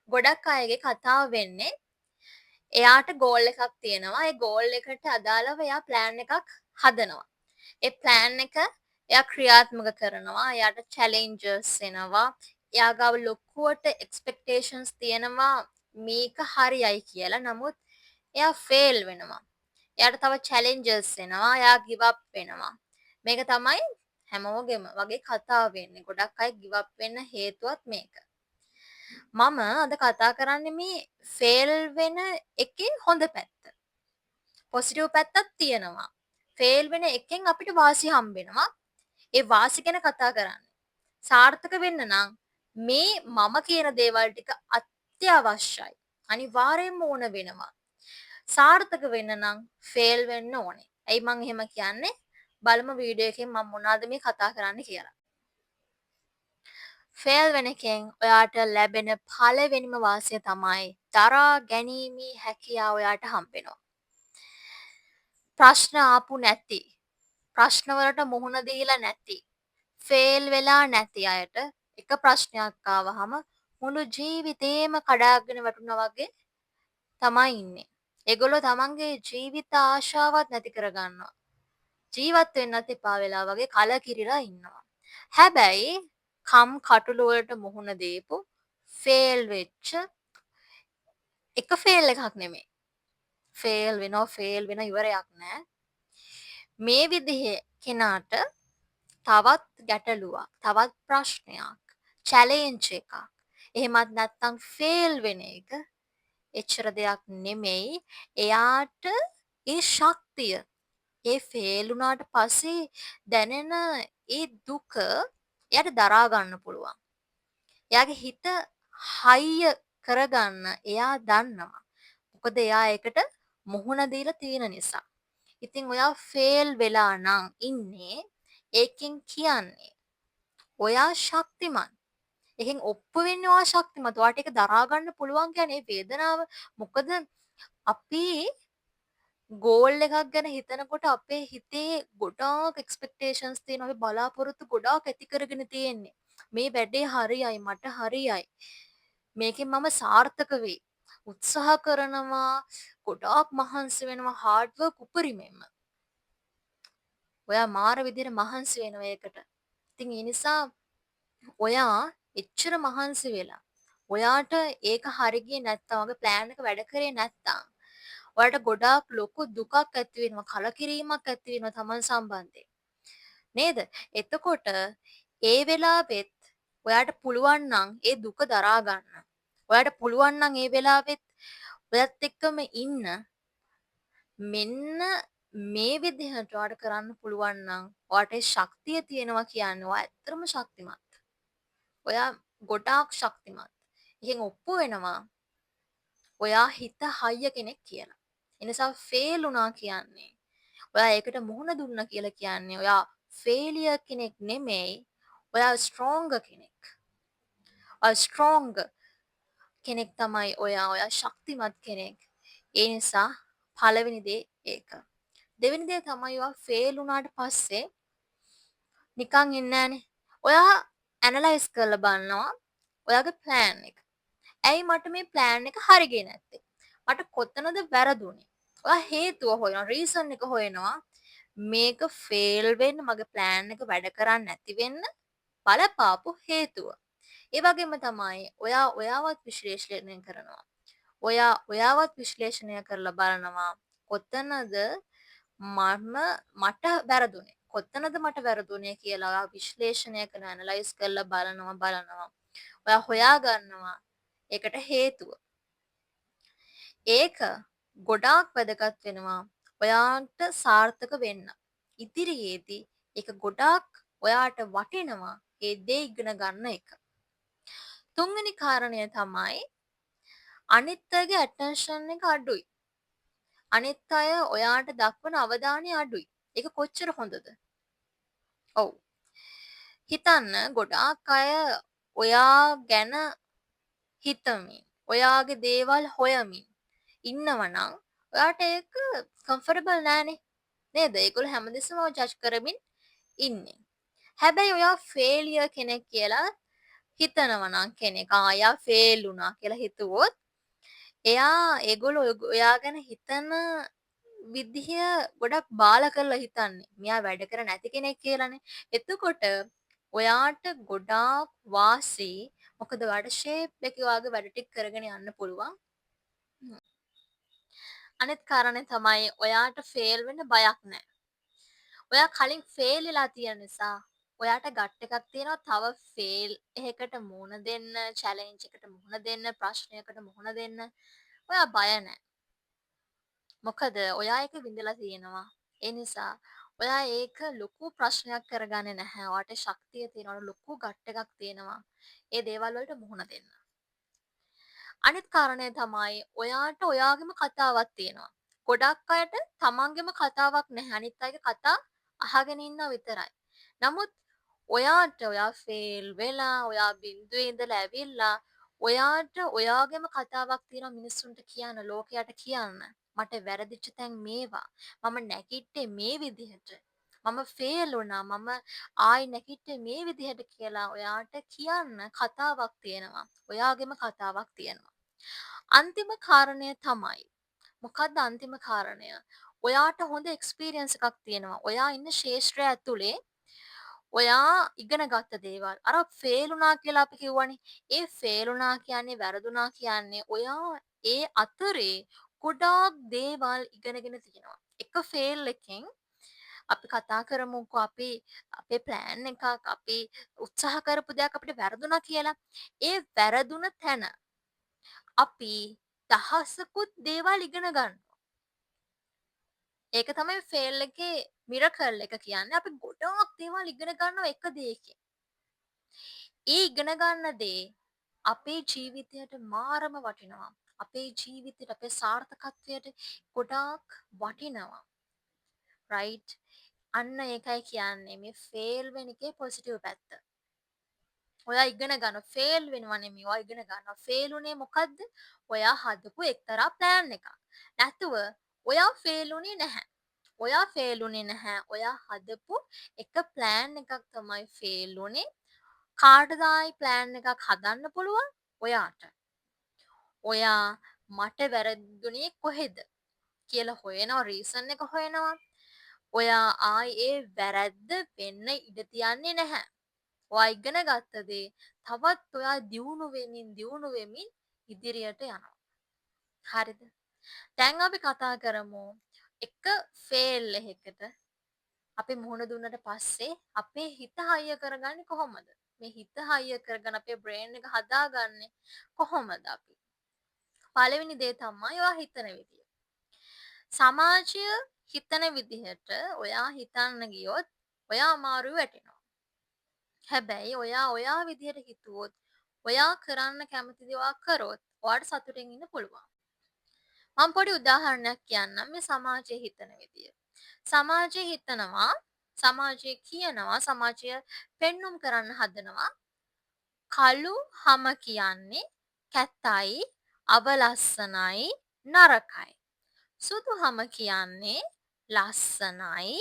ගොඩක් අයගේ කතාව වෙන්නේ එයාට ගෝල් එකක් තියෙනවා. ඒ ගෝල් එකට අදාළව එයා ප්ලෑන් එකක් හදනවා. ඒ ප්ලෑන් එක එයා ක්‍රියාත්මක කරනවා. එයාට චැලෙන්ජස් එනවා. එයා ගාව ලොකුවට එක්ස්පෙක්ටේෂන්ස් තියෙනවා මේක හරියයි කියලා. නමුත් එයා ෆේල් වෙනවා. එයාට තව චැලෙන්ජස් එනවා. එයා ගිව් අප් වෙනවා. මේක තමයි හැමෝගෙම වගේ කතාව වෙන්නේ. ගොඩක් අය ගිව් අප් වෙන්න හේතුවත් මේක. මම අද කතා කරන්නේ මේ ෆේල් වෙන එකේ හොඳ පැත්ත. පොසිටිව් පැත්තක් තියෙනවා. ෆේල් වෙන එකෙන් අපිට වාසි හම්බෙනවා. ඒ වාසි ගැන කතා කරන්නේ. සාර්ථක වෙන්න නම් මේ මම කියන දේවල් ටික අත්‍යවශ්‍යයි. අනිවාර්යයෙන්ම ඕන වෙනවා. සාර්ථක වෙන්න නම් ෆේල් වෙන්න ඕනේ. ඇයි මං එහෙම කියන්නේ? බලමු වීඩියෝ එකෙන් මම මොනවද මේ කතා කරන්න කියලා. ෆේල් වෙන එකෙන් ඔයාට ලැබෙන පළවෙනිම වාසිය තමයි දරා ගැනීමේ හැකියාව ඔයාට හම්බෙනවා. ප්‍රශ්න ආපු නැති, ප්‍රශ්න වලට මුහුණ දීලා නැති, ෆේල් වෙලා නැති අයට එක ප්‍රශ්නයක් ආවහම මුළු ජීවිතේම කඩාගෙන වැටුණා වගේ තමයි ඉන්නේ. ඒගොල්ලෝ තමන්ගේ ජීවිත ආශාවත් නැති කරගන්නවා. ජීවත් වෙන්නත් එපා වෙලා වගේ කලකිරිලා ඉන්නවා. හැබැයි කටුළු වලට මුහුණ දීපු ෆේල් වෙච්ච එක ෆේල් එකක් නෙමෙයි. ෆේල් වෙන ඉවරයක් නෑ. මේ විදිහේ කෙනාට තවත් ගැටලුවක්, තවත් ප්‍රශ්නයක්, චැලෙන්ජ් එකක්. එහෙමත් නැත්නම් ෆේල් වෙන එක එච්චර දෙයක් නෙමෙයි. එයාට ඒ ශක්තිය, ඒ ෆේල් වුණාට පස්සේ දැනෙන ඒ දුක එයාට දරා ගන්න පුළුවන්. එයාගේ හිත හයිය කරගන්න එයා දන්නවා. මොකද එයා ඒකට මුහුණ දීලා තියෙන නිසා. ඉතින් ඔයා ෆේල් වෙලා නම් ඉන්නේ ඒකෙන් කියන්නේ ඔයා ශක්තිමත්. ඒකෙන් ඔප්පු වෙන්නේ ඔයා ශක්තිමත්. ඔයාට ඒක දරා ගන්න පුළුවන් කියන්නේ වේදනාව. මොකද අපි ගෝල් එකක් ගැන හිතනකොට අපේ හිතේ ගොඩාක් එක්ස්පෙක්ටේෂන්ස් තියෙනවා. අපි බලාපොරොත්තු ගොඩාක් ඇති කරගෙන තියෙන්නේ. මේ වැඩේ හරියයි, මට හරියයි. මේකෙන් මම සාර්ථක වෙයි. උත්සාහ කරනවා, ගොඩාක් මහන්සි වෙනවා, හાર્ඩ් වර්ක් උපරිමයෙන්ම. ඔයා මාර විදිහට මහන්සි වෙනවා ඒකට. ඉතින් ඒ නිසා ඔයා එච්චර මහන්සි වෙලා ඔයාට ඒක හරි ගියේ නැත්තම් වගේ ප්ලෑන් එක වැඩ කරේ නැත්තම් ඔයාලට ගොඩාක් ලොකු දුකක් ඇති වෙනවා කලකිරීමක් ඇති වෙනවා Taman සම්බන්ධයෙන් නේද? එතකොට ඒ වෙලාවෙත් ඔයාට පුළුවන් නම් ඒ දුක දරා ගන්න. ඔයාට පුළුවන් නම් ඒ වෙලාවෙත් ඔයත් එක්කම ඉන්න මෙන්න මේ විදිහට ඔයාට කරන්න පුළුවන් නම් ඔයාට ඒ ශක්තිය තියෙනවා කියන්නේ ඔයා ඇත්තටම ශක්තිමත්. ඔයා ගොඩාක් ශක්තිමත්. එකෙන් ඔප්පු වෙනවා ඔයා හිත හයිය කෙනෙක් කියලා. ඒ නිසා ෆේල් වුණා කියන්නේ ඔයා ඒකට මුහුණ දුන්නා කියලා කියන්නේ ඔයා ෆේලියර් කෙනෙක් නෙමෙයි. ඔයා ස්ට්‍රෝංගර් කෙනෙක්. ඔයා ස්ට්‍රෝංගර් කෙනෙක් තමයි ඔයා. ඔයා ශක්තිමත් කෙනෙක්. ඒ නිසා පළවෙනි දේ ඒක. දෙවෙනි දේ තමයි ඔයා ෆේල් වුණාට පස්සේ නිකන් ඉන්නේ නැහනේ. ඔයා ඇනලයිස් කරලා බලනවා ඔයාගේ ප්ලෑන් එක. ඇයි මට මේ ප්ලෑන් එක හරි ගියේ නැත්තේ? මට කොතනද වැරදුනේ? ඔයා හේතුව හොයනවා, රීසන් එක හොයනවා. මේක ෆේල් වෙන්න මගේ ප්ලෑන් එක වැඩ කරන්නේ නැති වෙන්න බලපාපු හේතුව. ඒ වගේම තමයි ඔයා ඔයාවත් විශ්ලේෂණය කරනවා. ඔයාවත් විශ්ලේෂණය කරලා බලනවා කොතනද මට වැරදුනේ. කොතනද මට වැරදුනේ කියලා ඔයා විශ්ලේෂණය කරන ඇනලයිස් කරලා බලනවා. ඔයා හොයා ගන්නවා ඒකට හේතුව. ඒක ගොඩාක් වැදගත් වෙනවා ඔයාට සාර්ථක වෙන්න. ඉදිරියේදී ඒක ගොඩාක් ඔයාට වටිනවා ඒ දේ ඉගෙන ගන්න එක. තුන්වෙනි කාරණය තමයි අනිත් අයගේ ඇටෙන්ෂන් එක අඩුයි. අනිත් අය ඔයාට දක්වන අවධානය අඩුයි. ඒක කොච්චර හොඳද? ඔව්. හිතන්න ගොඩාක් අය ඔයා ගැන හිතමින් ඔයාගේ දේවල් හොයමින් ඉන්නවනම් ඔයාට ඒක කම්ෆර්ටබල් නෑනේ නේද? ඒගොල්ලෝ හැමදෙස්සම ජජ් කරමින් ඉන්නේ. හැබැයි ඔයා ෆේලියර් කෙනෙක් කියලා හිතනවා නම් කෙනෙක් එයා ෆේල් වුණා කියලා හිතුවොත් ඒගොල්ලෝ ඔයා ගැන හිතන විදිහ ගොඩක් බාල කරලා හිතන්නේ. මෙයා වැඩ කර නැති කෙනෙක් කියලානේ. එතකොට ඔයාට ගොඩාක් වාසි. මොකද ඔයාට ෂේප් එකේ වගේ වැඩ ටික කරගෙන යන්න පුළුවන්. අනිත් කාරණේ තමයි ඔයාට ෆේල් වෙන්න බයක් නැහැ. ඔයා කලින් ෆේල් වෙලා තියෙන නිසා ඔයාට ගට් එකක් තියෙනවා තව ෆේල් එකකට මුහුණ දෙන්න, චැලෙන්ජ් එකට මුහුණ දෙන්න, ප්‍රශ්නයකට මුහුණ දෙන්න. ඔයා බය නැහැ. මොකද ඔයා ඒක විඳලා තියෙනවා. ඒ නිසා ඔයා ඒක ලොකු ප්‍රශ්නයක් කරගන්නේ නැහැ. ඔයාට ශක්තිය තියෙනවා, ලොකු ගට් එකක් තියෙනවා. ඒ දේවල් වලට මුහුණ දෙන්න. අනිත් කාරණය තමයි ඔයාට ඔයාගේම කතාවක් තියෙනවා. ගොඩක් අයට තමන්ගේම කතාවක් නැහැ. අනිත් අයගේ කතා අහගෙන ඉන්නවා විතරයි. නමුත් ඔයාට ඔයා ෆේල් වෙලා, ඔයා බිඳුවේ ඉඳලා ඇවිල්ලා ඔයාට ඔයාගේම කතාවක් තියෙනවා මිනිස්සුන්ට කියන්න, ලෝකයට කියන්න. මට වැරදිච්ච තැන් මේවා. මම නැගිට්ටේ මේ විදිහට. මම ෆේල් වුණා. මම ආයි නැගිට්ටේ මේ විදිහට කියලා ඔයාට කියන්න කතාවක් තියෙනවා. ඔයාගේම කතාවක් තියෙනවා. අන්තිම කාරණය තමයි. මොකක්ද අන්තිම කාරණය? ඔයාට හොඳ එක්ස්පීරියන්ස් එකක් තියෙනවා. ඔයා ඉන්න ශේෂ්ත්‍රය ඇතුලේ ඔයා ඉගෙන ගත්ත දේවල්. අර ෆේල් වුණා කියලා අපි කිව්වනේ. ඒ ෆේල් වුණා කියන්නේ වැරදුනා කියන්නේ ඔයා ඒ අතරේ ගොඩාක් දේවල් ඉගෙනගෙන තියෙනවා. එක ෆේල් එකෙන් අපි කතා කරමුකෝ අපි අපේ ප්ලෑන් එකක් අපි උත්සාහ කරපු දෙයක් අපිට වැරදුනා කියලා. ඒ වැරදුන තැන අපි දහසකුත් දේවල් ඉගෙන ගන්නවා. ඒක තමයි ෆේල් එකේ මිරකල් එක කියන්නේ. අපි ගොඩාක් දේවල් ඉගෙන ගන්නවා එක දෙයකින්. ඒ ඉගෙන ගන්න දේ අපේ ජීවිතයට මාරම වටිනවා. අපේ ජීවිතයට අපේ සාර්ථකත්වයට ගොඩාක් වටිනවා. රයිට්? අන්න ඒකයි කියන්නේ මේ ෆේල් වෙන එකේ පොසිටිව් පැත්ත. ඔයා ඉගෙන ගන්න ෆේල් වෙනවා නෙමෙයි ඔයා ඉගෙන ගන්නවා ෆේල් උනේ මොකද්ද ඔයා හදපු එක්තරා ප්ලෑන් එකක් නැතුව ඔයා ෆේල් උනේ නැහැ ඔයා ෆේල් උනේ නැහැ ඔයා හදපු එක ප්ලෑන් එකක් තමයි ෆේල් උනේ කාටද ආයි ප්ලෑන් එකක් හදන්න පුළුවන් ඔයාට ඔයා මට වැරදුනේ කොහෙද කියලා හොයනවා රීසන් එක හොයනවා ඔයා ආයි ඒ වැරද්ද වෙන්න ඉඩ තියන්නේ නැහැ ඔයා ඉගෙන ගත්ත දේ තවත් ඔයා දියුණු වෙමින් ඉදිරියට යනවා. හරිද? දැන් අපි කතා කරමු එක ෆේල් එකකට අපි මුහුණ දුන්නට පස්සේ අපේ හිත හයිය කරගන්නේ කොහොමද? මේ හිත හයිය කරගෙන අපේ බ්‍රේන් එක හදාගන්නේ කොහොමද අපි? පළවෙනි දේ තමයි ඔයා හිතන විදිය. සමාජය හිතන විදිහට ඔයා හිතන්න ගියොත් ඔයා අමාරුවේ වැටෙනවා. හැබැයි ඔයා විදිහට හිතුවොත් ඔයා කරන්න කැමති දේ ඔයා කරොත් ඔයාට සතුටින් ඉන්න පුළුවන්. මම පොඩි උදාහරණයක් කියන්නම් මේ සමාජයේ හිතන විදිය. සමාජයේ හිතනවා සමාජයේ කියනවා සමාජය පෙන්눔 කරන්න හදනවා කළු හැම කියන්නේ කැතයි අවලස්සනයි නරකයි. සුදු හැම කියන්නේ ලස්සනයි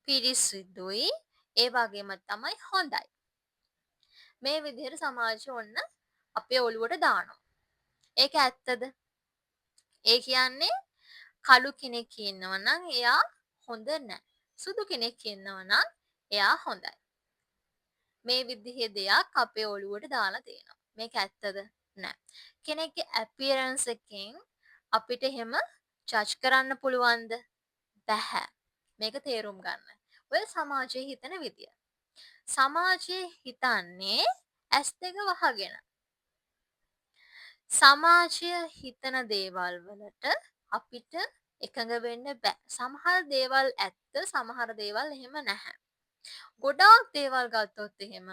පිරිසිදුයි ඒ වගේම තමයි හොඳයි. මේ විදිහට සමාජය ඔන්න අපේ ඔළුවට දානවා. ඒක ඇත්තද? ඒ කියන්නේ කළු කෙනෙක් ඉන්නවා නම් එයා හොඳ නැහැ. සුදු කෙනෙක් ඉන්නවා නම් එයා හොඳයි. මේ විදිහේ දෙයක් අපේ ඔළුවට දාලා තියෙනවා. මේක ඇත්තද? නෑ. කෙනෙක්ගේ අපියරන්ස් එකෙන් අපිට එහෙම ජජ් කරන්න පුළුවන්ද? බැහැ. මේක තේරුම් ගන්න. ඔය සමාජයේ හිතන විදිය. සමාජයේ හිතන්නේ ඇස් දෙක වහගෙන. සමාජය හිතන දේවල් වලට අපිට එකඟ වෙන්න බෑ. සමහර දේවල් ඇත්ත, සමහර දේවල් එහෙම නැහැ. ගොඩාක් දේවල් ගත්තොත් එහෙම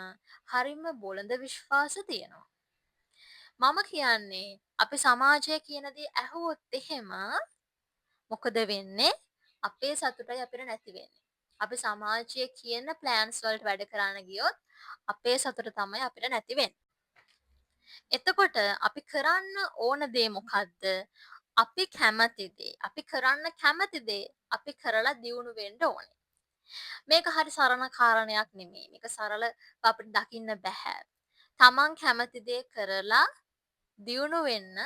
හරිම බොළඳ විශ්වාස තියෙනවා. මම කියන්නේ අපි සමාජය කියන දේ ඇහුවොත් එහෙම මොකද වෙන්නේ? අපේ සතුටයි අපිට නැති වෙන්නේ. අපි සමාජයේ කියන ප්ලෑන්ස් වලට වැඩ කරන්න ගියොත් අපේ සතුට තමයි අපිට නැති වෙන්නේ. එතකොට අපි කරන්න ඕන දේ මොකද්ද? අපි කැමති දේ. අපි කරන්න කැමති දේ අපි කරලා දියුණු වෙන්න ඕනේ. මේක හරි සරල කාරණයක් නෙමෙයි. මේක සරල අපිට දකින්න බෑ. තමන් කැමති දේ කරලා දියුණු වෙන්න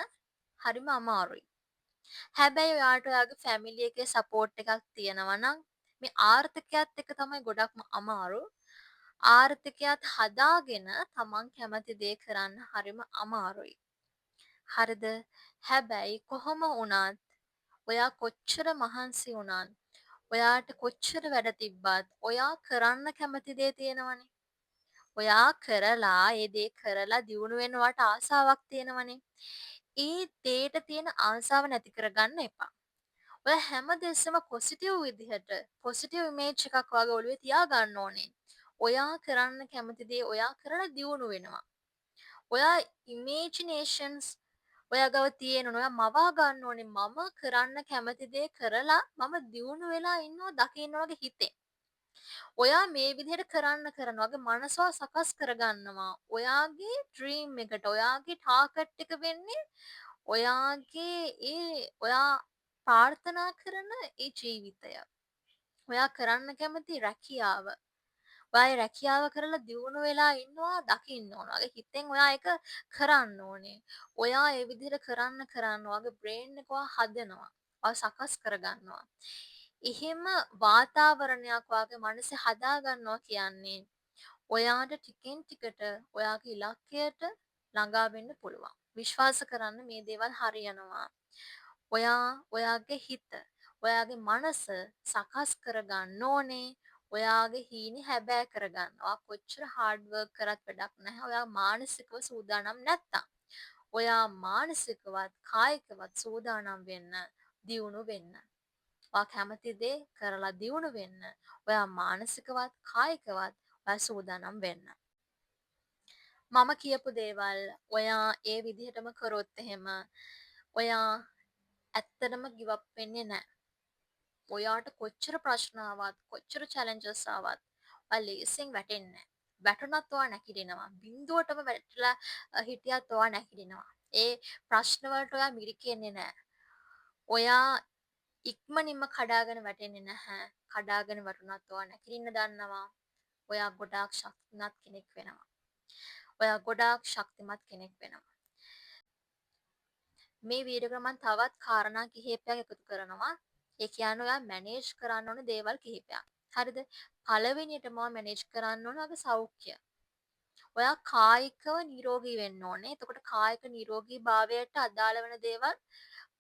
හරිම අමාරුයි. හැබැයි ඔයාට ඔයාගේ ෆැමිලි එකේ සපෝට් එකක් තියෙනවා නම් මේ ආර්ථිකයත් එක්ක තමයි ගොඩක්ම අමාරු. ආර්ථිකයත් හදාගෙන තමන් කැමති දේ කරන්න හරිම අමාරුයි. හරිද? හැබැයි කොහොම වුණත් ඔයා කොච්චර මහන්සි වුණත් ඔයාට කොච්චර වැඩ තිබ්බත් ඔයා කරන්න කැමති දේ තියෙනවනේ. ඔයා කරලා ඒ දේ කරලා දියුණු වෙන්න ඔයාට ආසාවක් තියෙනවනේ. ඒ දේට තියෙන ආසාව නැති කරගන්න එපා. ඔය හැමදෙස්සම පොසිටිව් විදිහට පොසිටිව් ඉමේජ් එකක් වගේ ඔළුවේ තියාගන්න ඕනේ. ඔයා කරන්න කැමති දේ ඔයා කරලා දියුණු වෙනවා. ඔයා ඉමේජිනේෂන්ස් ඔයා ගාව තියෙනවා. ඔයා මවා ගන්න ඕනේ මම කරන්න කැමති දේ කරලා මම දියුණු වෙලා ඉන්නවා දකින්න වගේ හිතෙන්. ඔයා මේ විදිහට කරනවා වගේ මනසව සකස් කරගන්නවා. ඔයාගේ ඩ්‍රීම් එකට ඔයාගේ ටාගට් එක වෙන්නේ ඔයාගේ ඔයා ප්‍රාර්ථනා කරන ඒ ජීවිතය. ඔයා කරන්න කැමති රැකියාව. ඔයා රැකියාව කරලා දියුණු වෙලා ඉන්නවා දකින්න ඕන. ඔයාගේ හිතෙන් ඔයා ඒක කරන්න ඕනේ. ඔයා ඒ විදිහට කරන්න ඔයාගේ බ්‍රේන් එක ඔයා හදනවා. ඔයා සකස් කරගන්නවා. එහෙම වාතාවරණයක් ඔයාගේ මනසේ හදා ගන්නවා කියන්නේ ඔයාට ටිකෙන් ටිකට ඔයාගේ ඉලක්කයට ළඟා වෙන්න පුළුවන්. විශ්වාස කරන්න මේ දේවල් හරියනවා. ඔයා ඔයාගේ හිත, ඔයාගේ මනස සකස් කරගන්න ඕනේ. ඔයාගේ හීනේ හැබෑ කරගන්න. ඔයා කොච්චර හાર્ඩ් වර්ක් කරත් වැඩක් නැහැ. ඔයා මානසිකව සූදානම් නැත්තම්. ඔයා මානසිකවත් කායිකවත් සූදානම් වෙන්න, දියුණු වෙන්න. ඔයා කැමති දේ කරලා දියුණු වෙන්න. ඔයා මානසිකවත් කායිකවත් ඔයා සූදානම් වෙන්න. මම කියපු දේවල් ඔයා ඒ විදිහටම කරොත් එහෙම ඔයා ඇත්තටම give up වෙන්නේ නැහැ. ඔයාට කොච්චර ප්‍රශ්න ආවත් කොච්චර challenges ආවත් ඔයා ලේසියෙන් වැටෙන්නේ නැහැ. වැටුණත් ඔයා නැගිටිනවා. බිඳුවටම වැටලා හිටියත් ඔයා නැගිටිනවා. ඒ ප්‍රශ්න වලට ඔයා මිරිකෙන්නේ නැහැ. ඔයා ඉක්මනින්ම කඩාගෙන වැටෙන්නේ නැහැ. කඩාගෙන වැටුණත් ඔයා නැගිටින්න දන්නවා. ඔයා ගොඩාක් ශක්තිමත් කෙනෙක් වෙනවා. ඔයා ගොඩාක් ශක්තිමත් කෙනෙක් වෙනවා. මේ වීඩියෝ එක මම තවත් කාරණා කිහිපයක් එකතු කරනවා. ඒ කියන්නේ ඔයා මැනේජ් කරන්න ඕන දේවල් කිහිපයක්. හරිද? පළවෙනියටම ඔයා මැනේජ් කරන්න ඕන ඔයාගේ සෞඛ්‍ය. ඔයා කායිකව නිරෝගී වෙන්න ඕනේ. එතකොට කායික නිරෝගීභාවයට අදාළ වෙන දේවල්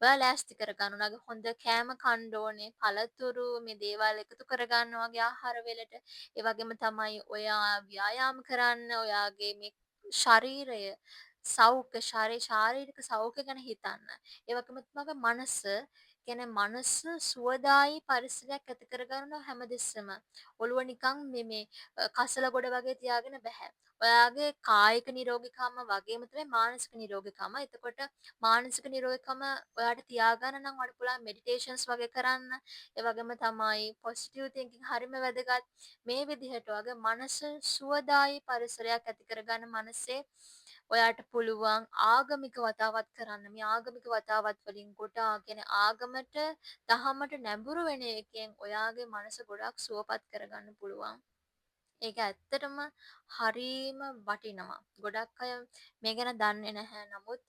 ඔයා ලෑස්ති කරගන්න ඕනේ. හොඳ කෑම කන්න ඕනේ. පළතුරු මේ දේවල් එකතු කරගන්න වගේ ආහාර වලට. ඒ වගේම තමයි ඔයා ව්‍යායාම කරන්න. ඔයාගේ මේ ශරීරය ශාරීරික සෞඛ්‍ය ගැන හිතන්න. ඒ වගේම තමයි මනස කියන්නේ මනස සුවදායි පරිසරයක් ඇති කරගන්න හැමදෙස්සම. ඔළුව නිකන් මේ කසල ගොඩ වගේ තියාගෙන බෑ. ඔයාගේ කායික නිරෝගීකම වගේම තමයි මානසික නිරෝගීකම. එතකොට මානසික නිරෝගීකම ඔයාට තියාගන්න නම් ඔයාලට පුළුවන් මෙඩිටේෂන්ස් වගේ කරන්න. ඒ වගේම තමයි පොසිටිව් තින්කින් හරිම වැදගත්. මේ විදිහට ඔයාගේ මනස සුවදායි පරිසරයක් ඇති කරගන්න මනසේ ඔයාට පුළුවන් ආගමික වතාවත් කරන්න. මේ ආගමික වතාවත් වලින් ගොඩාක් කියන්නේ ආගමට දහමට නැඹුරු වෙන එකෙන් ඔයාගේ මනස ගොඩාක් සුවපත් කරගන්න පුළුවන්. ඒක ඇත්තටම හරීම වටිනවා. ගොඩක් අය මේ ගැන දන්නේ නැහැ. නමුත්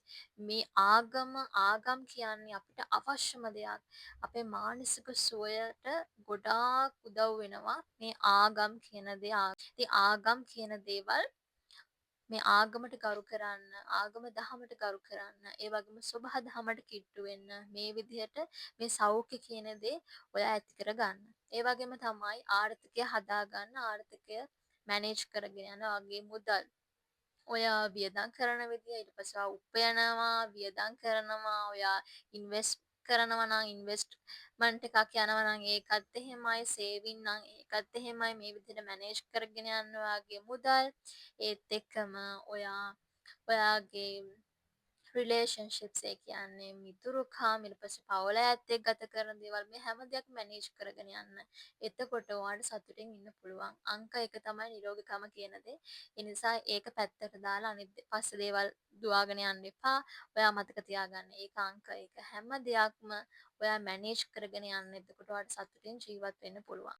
මේ ආගම් කියන්නේ අපිට අවශ්‍යම දෙයක්. අපේ මානසික සුවයට ගොඩාක් උදව් වෙනවා මේ ආගම් කියන දේ. ඉතින් ආගම් කියන දේවල් මේ ආගමට ගරු කරන්න, ආගම දහමට ගරු කරන්න, ඒ වගේම සබහා දහමට කිට්ටු වෙන්න මේ විදිහට මේ සෞඛ්‍ය කියන දේ ඔයා ඇති කරගන්න. ඒ වගේම තමයි ආර්ථිකය හදාගන්න, ආර්ථිකය මැනේජ් කරගෙන යන වගේ මුදල් ඔයා වියදම් කරන විදිය ඊට පස්සේ ඔයා උපයනවා වියදම් කරනවා ඔයා ඉන්වෙස්ට් කරනවා නම් ඉන්වෙස්ට්මන්ට් එකක් යනවා නම් ඒකත් එහෙමයි සේවින් නම් ඒකත් එහෙමයි මේ විදිහට මැනේජ් කරගෙන යන්න ඔයාගේ මුදල් ඒත් එක්කම ඔයාගේ රිලේෂන්ෂිප්ස් ඒ කියන්නේ මිතුරුකම් ඊට පස්සේ පවුල ඇත්ත එක්ක ගත කරන දේවල් මේ හැම දෙයක් මැනේජ් කරගෙන යන්න. එතකොට ඔයාලට සතුටින් ඉන්න පුළුවන්. අංක 1 තමයි නිරෝගීකම කියන දේ. ඒ නිසා ඒක පැත්තට දාලා අනිත් පස්සේ දේවල් දුවාගෙන යන්න එපා. ඔයා මතක තියාගන්න. ඒක අංක 1. හැම දෙයක්ම ඔයා මැනේජ් කරගෙන යන්න. එතකොට ඔයාලට සතුටින් ජීවත් වෙන්න පුළුවන්.